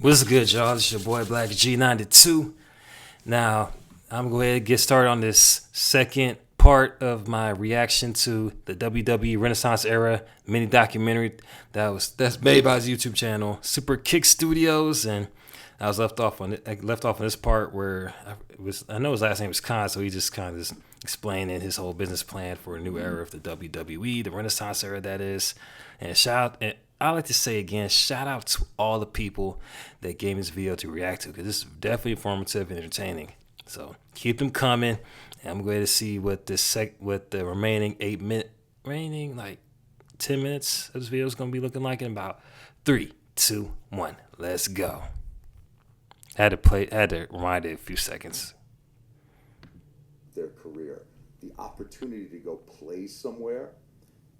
What's good, y'all? It's your boy Blak G 92. Now, I'm going to go ahead and get started on this second part of my reaction to the WWE Renaissance Era mini documentary that's made by his YouTube channel, Super Kick Studios, and I was left off on this part where I know his last name was Khan, so he just kind of just explaining his whole business plan for a new era of the WWE, the Renaissance era, that is. And I like to say again, shout out to all the people that gave me this video to react to, because this is definitely informative and entertaining. So keep them coming, and I'm going to see what the remaining 10 minutes of this video is going to be looking like in about 3, 2, 1. Let's go. I had to rewind it a few seconds. Their career, the opportunity to go play somewhere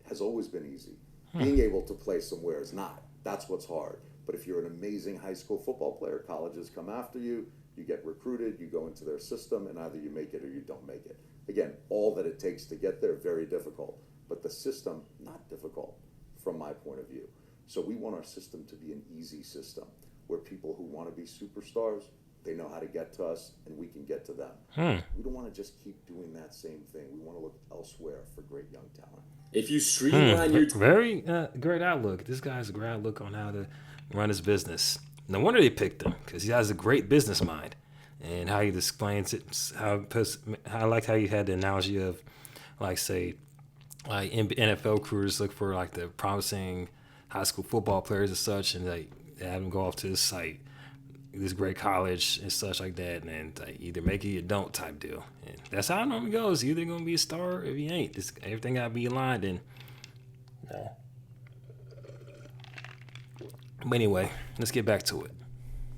has always been easy. Being able to play somewhere is not. That's what's hard. But if you're an amazing high school football player, colleges come after you, you get recruited, you go into their system, and either you make it or you don't make it. Again, all that it takes to get there, very difficult. But the system, not difficult from my point of view. So we want our system to be an easy system where people who want to be superstars, they know how to get to us and we can get to them. We don't want to just keep doing that same thing. We want to look elsewhere for great young talent. If you streamline your... Very great outlook. This guy has a great outlook on how to run his business. No wonder they picked him, because he has a great business mind. And how he explains it, I like how you had the analogy of, like, say, like NFL recruiters look for, like, the promising high school football players and such, and like they have them go off to this site, this great college and such like that, and then like, either make it or don't type deal. And that's how it normally goes. You're either gonna be a star or if you ain't. Everything gotta be aligned. And but anyway, let's get back to it.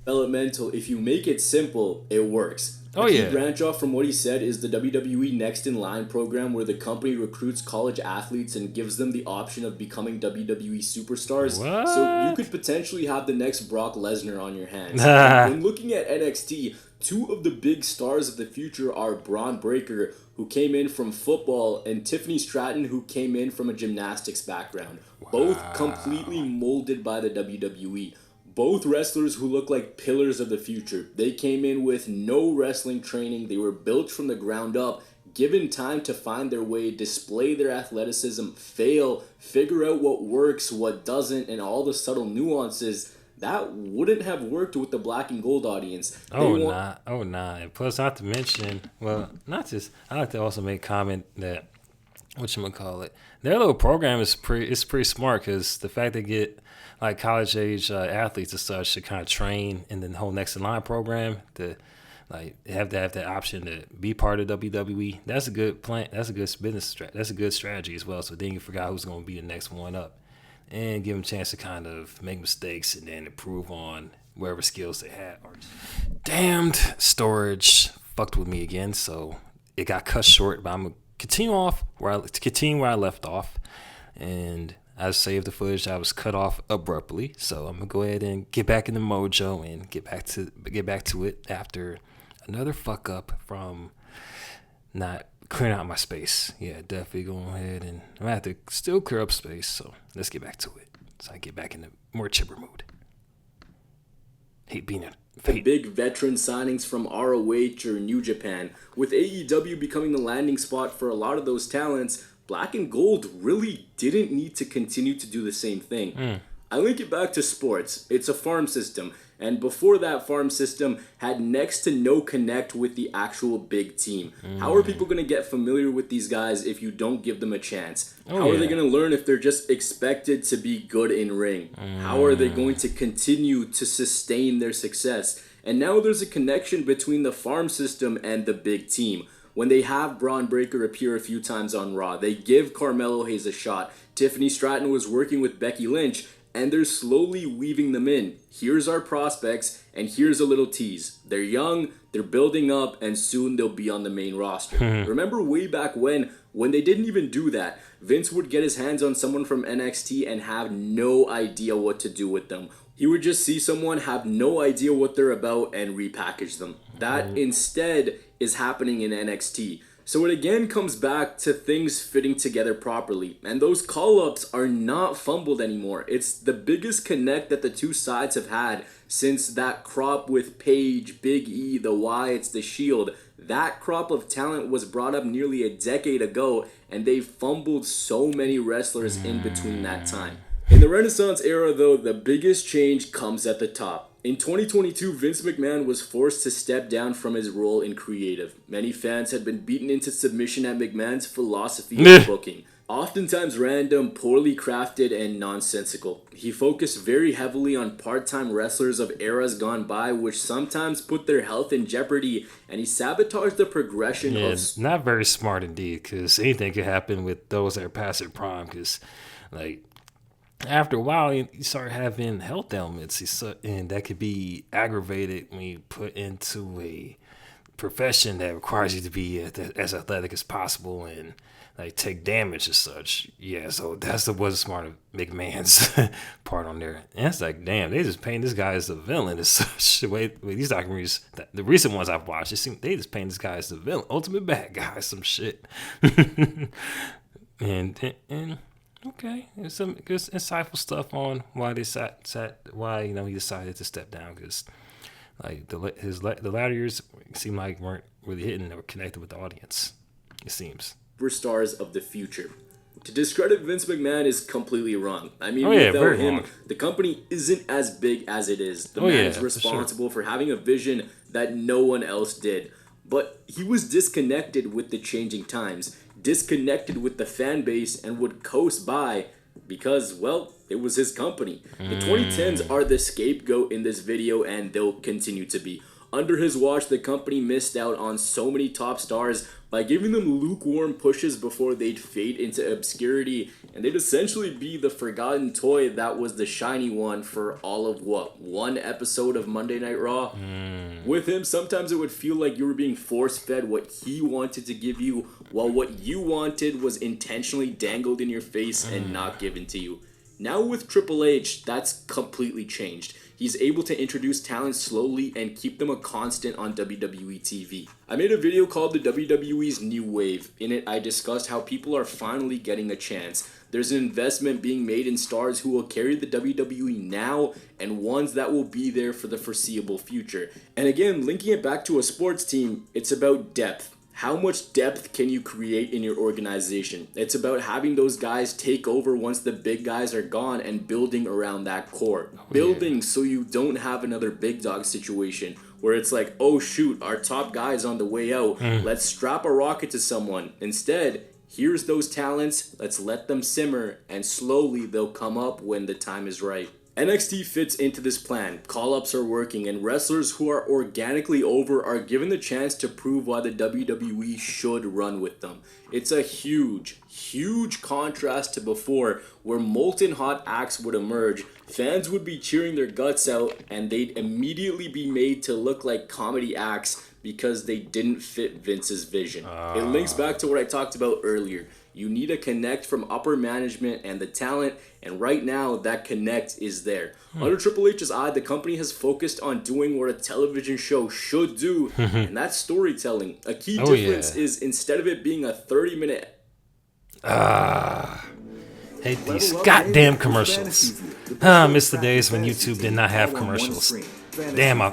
Developmental. If you make it simple, it works. Oh, A key yeah. branch off from what he said is the WWE Next in Line program, where the company recruits college athletes and gives them the option of becoming WWE superstars. What? So you could potentially have the next Brock Lesnar on your hands. When looking at NXT, two of the big stars of the future are Braun Breaker, who came in from football, and Tiffany Stratton, who came in from a gymnastics background. Both completely molded by the WWE. Both wrestlers who look like pillars of the future. They came in with no wrestling training. They were built from the ground up, given time to find their way, display their athleticism, fail, figure out what works, what doesn't, and all the subtle nuances. That wouldn't have worked with the black and gold audience. Nah. And plus, not to mention, well, not just, I like to also make a comment that, whatchamacallit, their little program is pretty smart, because the fact they get like college age athletes and such to kind of train in the whole Next in Line program, to like have that option to be part of WWE. That's a good plan. That's a good business that's a good strategy as well. So then you forgot who's going to be the next one up, and give them a chance to kind of make mistakes and then improve on wherever skills they had. Damned storage fucked with me again, so it got cut short. But I'm gonna continue where I left off, and I saved the footage that was cut off abruptly. So I'm gonna go ahead and get back in the mojo and get back to it after another fuck up from not clearing out my space. Yeah, definitely going ahead, and I'm gonna have to still clear up space. So let's get back to it, so I get back in the more chipper mood. Hate being The big veteran signings from ROH or New Japan. With AEW becoming the landing spot for a lot of those talents, Black and Gold really didn't need to continue to do the same thing. I link it back to sports. It's a farm system, and before that farm system had next to no connect with the actual big team. How are people going to get familiar with these guys if you don't give them a chance? How are they going to learn if they're just expected to be good in ring? How are they going to continue to sustain their success? And now there's a connection between the farm system and the big team. When they have Braun Breaker appear a few times on Raw, they give Carmelo Hayes a shot. Tiffany Stratton was working with Becky Lynch, and they're slowly weaving them in. Here's our prospects, and here's a little tease. They're young, they're building up, and soon they'll be on the main roster. Remember way back when they didn't even do that, Vince would get his hands on someone from NXT and have no idea what to do with them. He would just see someone, have no idea what they're about, and repackage them. That instead is happening in NXT. So it again comes back to things fitting together properly, and those call-ups are not fumbled anymore. It's the biggest connect that the two sides have had since that crop with Paige, Big E, the Wyatts, the Shield. That crop of talent was brought up nearly a decade ago, and they fumbled so many wrestlers in between that time. In the Renaissance era, though, the biggest change comes at the top. In 2022, Vince McMahon was forced to step down from his role in creative. Many fans had been beaten into submission at McMahon's philosophy of booking. Oftentimes random, poorly crafted, and nonsensical. He focused very heavily on part-time wrestlers of eras gone by, which sometimes put their health in jeopardy, and he sabotaged the progression of... Not very smart indeed, because anything could happen with those that are past their prime, because, like, after a while, you start having health ailments, and that could be aggravated when you put into a profession that requires you to be as athletic as possible and like take damage as such. Yeah, so that's wasn't smart of McMahon's part on there. And it's like, damn, they just paint this guy as the villain as such. The way these documentaries, the recent ones I've watched, they just paint this guy as the villain, ultimate bad guy, some shit. and okay, there's some good insightful stuff on why he decided to step down, because like the latter years seemed like weren't really hitting or connected with the audience. It seems. Superstars of the future. To discredit Vince McMahon is completely wrong. I mean, without him, the company isn't as big as it is. The man is responsible for having a vision that no one else did. But he was disconnected with the changing times, disconnected with the fan base, and would coast by because, well, it was his company. The 2010s are the scapegoat in this video, and they'll continue to be. Under his watch, the company missed out on so many top stars by giving them lukewarm pushes before they'd fade into obscurity, and they'd essentially be the forgotten toy that was the shiny one for all of, one episode of Monday Night Raw? With him, sometimes it would feel like you were being force-fed what he wanted to give you, while what you wanted was intentionally dangled in your face and not given to you. Now with Triple H, that's completely changed. He's able to introduce talent slowly and keep them a constant on WWE TV. I made a video called The WWE's New Wave. In it, I discussed how people are finally getting a chance. There's an investment being made in stars who will carry the WWE now and ones that will be there for the foreseeable future. And again, linking it back to a sports team, it's about depth. How much depth can you create in your organization? It's about having those guys take over once the big guys are gone and building around that core. Building so you don't have another big dog situation where it's like, oh shoot, our top guy's on the way out. Let's strap a rocket to someone. Instead, here's those talents, let's let them simmer, and slowly they'll come up when the time is right. NXT fits into this plan. Call-ups are working, and wrestlers who are organically over are given the chance to prove why the WWE should run with them. It's a huge, huge contrast to before, where molten hot acts would emerge, fans would be cheering their guts out, and they'd immediately be made to look like comedy acts because they didn't fit Vince's vision. It links back to what I talked about earlier. You need a connect from upper management and the talent, and right now that connect is there. Under Triple H's eye, the company has focused on doing what a television show should do, and that's storytelling. A key difference is instead of it being a 30-minute... hate these goddamn commercials. I miss the days when YouTube did not have commercials. Damn, I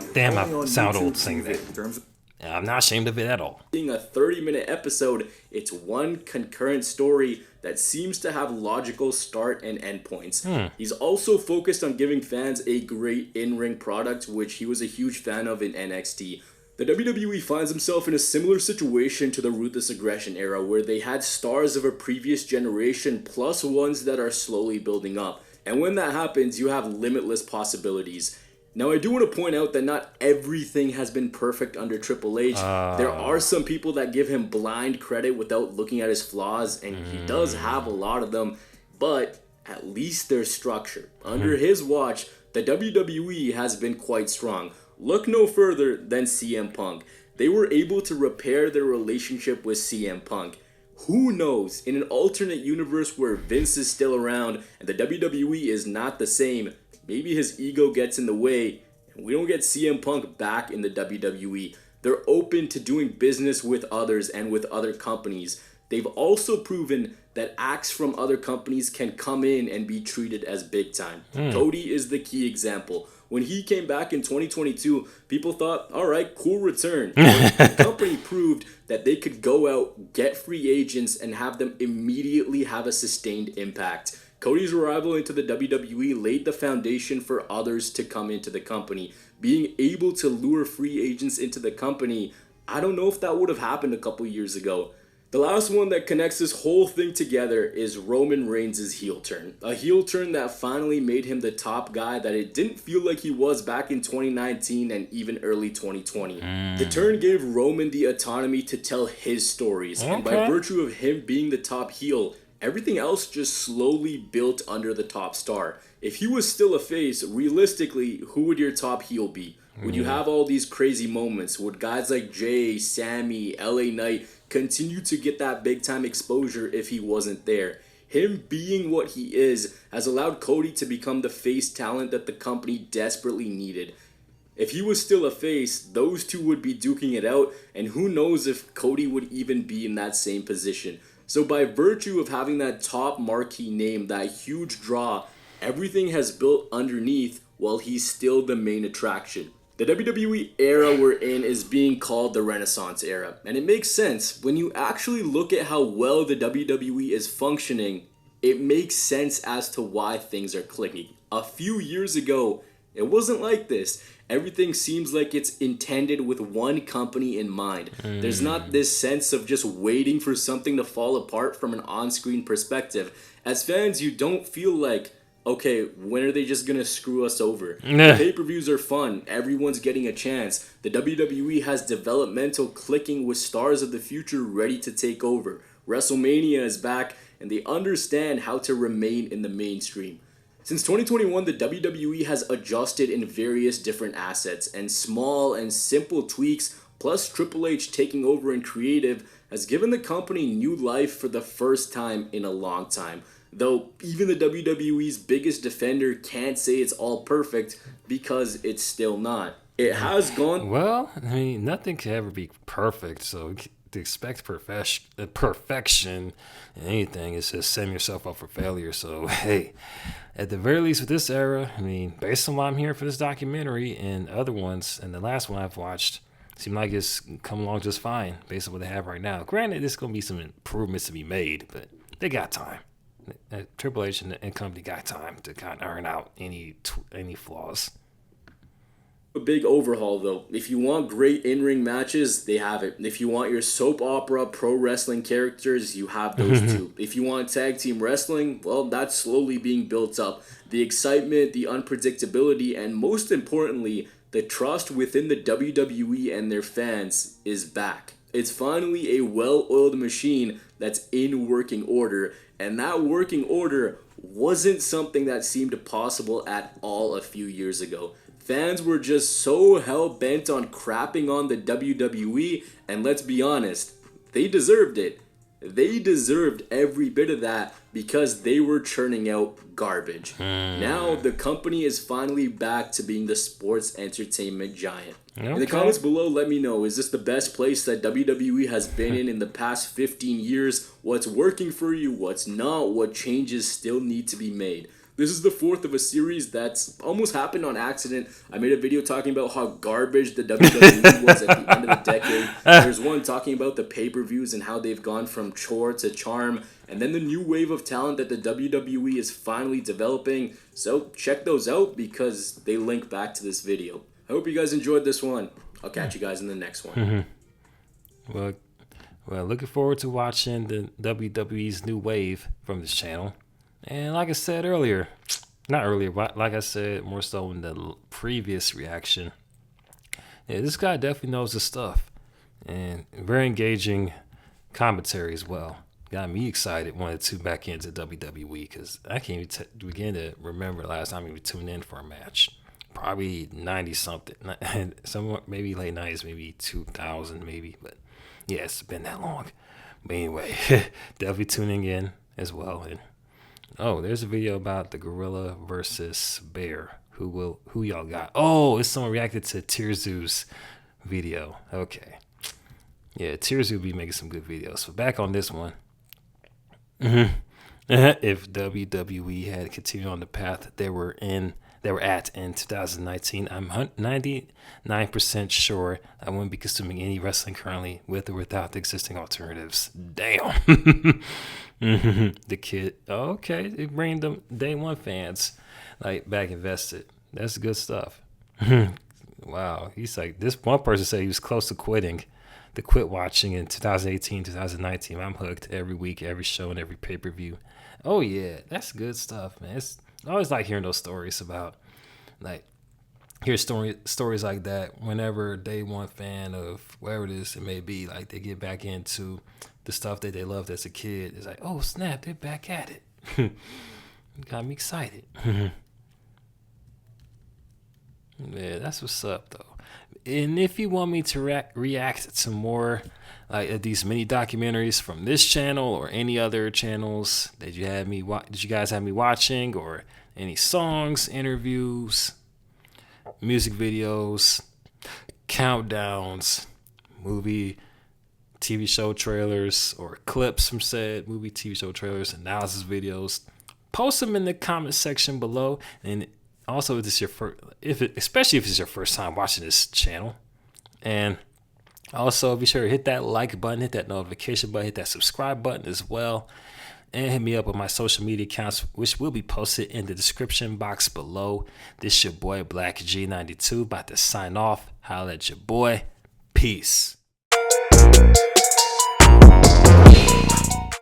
sound old saying that. I'm not ashamed of it at all. Being a 30-minute episode, it's one concurrent story that seems to have logical start and end points. He's also focused on giving fans a great in-ring product, which he was a huge fan of in NXT. The WWE finds himself in a similar situation to the Ruthless Aggression era, where they had stars of a previous generation plus ones that are slowly building up. And when that happens, you have limitless possibilities. Now, I do want to point out that not everything has been perfect under Triple H. There are some people that give him blind credit without looking at his flaws, and he does have a lot of them, but at least there's structure. Under his watch, the WWE has been quite strong. Look no further than CM Punk. They were able to repair their relationship with CM Punk. Who knows, in an alternate universe where Vince is still around and the WWE is not the same, maybe his ego gets in the way and we don't get CM Punk back in the WWE. They're open to doing business with others and with other companies. They've also proven that acts from other companies can come in and be treated as big time. Cody is the key example. When he came back in 2022, people thought, all right, cool return. But the company proved that they could go out, get free agents, and have them immediately have a sustained impact. Cody's arrival into the WWE laid the foundation for others to come into the company. Being able to lure free agents into the company, I don't know if that would have happened a couple years ago. The last one that connects this whole thing together is Roman Reigns' heel turn. A heel turn that finally made him the top guy that it didn't feel like he was back in 2019 and even early 2020. The turn gave Roman the autonomy to tell his stories, and by virtue of him being the top heel, everything else just slowly built under the top star. If he was still a face, realistically, who would your top heel be? Would you have all these crazy moments? Would guys like Jay, Sammy, LA Knight continue to get that big time exposure if he wasn't there? Him being what he is has allowed Cody to become the face talent that the company desperately needed. If he was still a face, those two would be duking it out, and who knows if Cody would even be in that same position. So by virtue of having that top marquee name, that huge draw, everything has built underneath while he's still the main attraction. The WWE era we're in is being called the Renaissance era, and it makes sense. When you actually look at how well the WWE is functioning, it makes sense as to why things are clicking. A few years ago, it wasn't like this. Everything seems like it's intended with one company in mind. There's not this sense of just waiting for something to fall apart from an on-screen perspective. As fans, you don't feel like, okay, when are they just going to screw us over? The pay-per-views are fun. Everyone's getting a chance. The WWE has developmental clicking with stars of the future ready to take over. WrestleMania is back, and they understand how to remain in the mainstream. Since 2021, the WWE has adjusted in various different assets, and small and simple tweaks, plus Triple H taking over in creative, has given the company new life for the first time in a long time. Though even the WWE's biggest defender can't say it's all perfect because it's still not. It has gone... Well, I mean, nothing can ever be perfect, so to expect perfection in anything is just setting yourself up for failure. So, hey, at the very least with this era, I mean, based on what I'm hearing for this documentary and other ones, and the last one I've watched, seem like it's come along just fine based on what they have right now. Granted, there's going to be some improvements to be made, but they got time. Triple H and company got time to kind of iron out any flaws. A big overhaul though. If you want great in-ring matches, they have it. If you want your soap opera pro wrestling characters, you have those too. If you want tag team wrestling, well, that's slowly being built up. The excitement, the unpredictability, and most importantly, the trust within the WWE and their fans is back. It's finally a well-oiled machine that's in working order, and that working order wasn't something that seemed possible at all a few years ago. Fans were just so hell-bent on crapping on the WWE, and let's be honest, they deserved it. They deserved every bit of that because they were churning out garbage. Now, the company is finally back to being the sports entertainment giant. In the comments below, let me know, is this the best place that WWE has been in the past 15 years? What's working for you? What's not? What changes still need to be made? This is the fourth of a series that's almost happened on accident. I made a video talking about how garbage the WWE was at the end of the decade. There's one talking about the pay-per-views and how they've gone from chore to charm. And then the new wave of talent that the WWE is finally developing. So check those out because they link back to this video. I hope you guys enjoyed this one. I'll catch you guys in the next one. Well, looking forward to watching the WWE's new wave from this channel. And like I said earlier, not earlier, but like I said more so in the previous reaction, yeah, this guy definitely knows his stuff. And very engaging commentary as well. Got me excited, wanted to back into WWE because I can't even begin to remember the last time we tuned in for a match. Probably 90-something, somewhat maybe late 90s, maybe 2000 maybe. But yeah, it's been that long. But anyway, definitely tuning in as well. And oh, there's a video about the gorilla versus bear. Who y'all got? Oh, it's someone reacted to Tirzu's video. Okay. Yeah, Tears will be making some good videos. But back on this one. If WWE had continued on the path that they were at in 2019, I'm 99% sure I wouldn't be consuming any wrestling currently, with or without the existing alternatives. Damn. The kid. Okay, they bring them day one fans like back invested. That's good stuff. Wow. He's like, this one person said he was close to quit watching in 2018, 2019. I'm hooked every week, every show, and every pay-per-view. Oh yeah, that's good stuff, man. I always like hearing those stories about, like, stories like that. Whenever day one fan of whatever it is it may be, like, they get back into the stuff that they loved as a kid. It's like, oh snap, they're back at it. Got me excited. Yeah, that's what's up though. And if you want me to react to more like these mini documentaries from this channel or any other channels that did you guys have me watching, or any songs, interviews, music videos, countdowns, movie, TV show trailers, or clips from said movie, TV show trailers, analysis videos, post them in the comment section below. And also, if this is your especially if it's your first time watching this channel, and also be sure to hit that like button, hit that notification button, hit that subscribe button as well, and hit me up with my social media accounts, which will be posted in the description box below. This your boy Blak G 92 about to sign off. Holla at your boy. Peace.